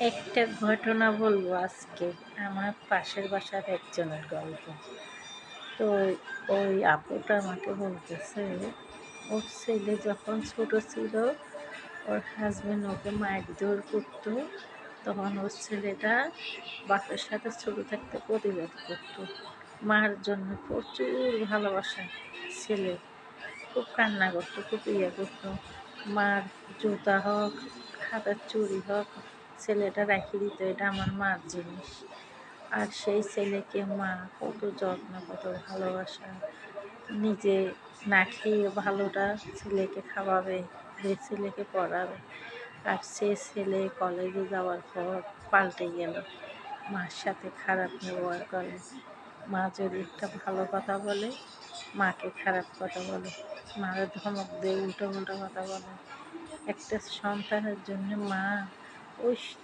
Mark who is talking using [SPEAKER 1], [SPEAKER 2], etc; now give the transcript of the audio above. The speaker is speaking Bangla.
[SPEAKER 1] একটা ঘটনা বলবো আজকে। আমার পাশের বাসার একজনের গল্প। তো ওই আপুটা আমাকে বলতেছে, ওর ছেলে যখন ছোট ছিল, ওর হাজবেন্ড ওকে মারধর করতো। তখন ওর ছেলেটা বাপের সাথে ছোট থাকতে প্রতিবাদ করতো। মার জন্য প্রচুর ভালোবাসা ছেলে, খুব কান্না করতো, খুব ইয়ে করতো। মার জুতা হোক, হাতের চুড়ি হোক, ছেলেটা রাখি দিত, এটা আমার মার জিনিস। আর সেই ছেলেকে মা কত যত্ন, কত ভালোবাসা, নিজে না খেয়ে ভালোটা ছেলেকে খাওয়াবে, ছেলেকে পড়াবে। আর সে ছেলে কলেজে যাওয়ার পর পাল্টে গেল, মার সাথে খারাপ ব্যবহার করে। মা যদি একটা ভালো কথা বলে, মাকে খারাপ কথা বলে, মারে ধমক দিয়ে উল্টো উল্টো কথা বলে। একটা সন্তানের জন্য মা ওই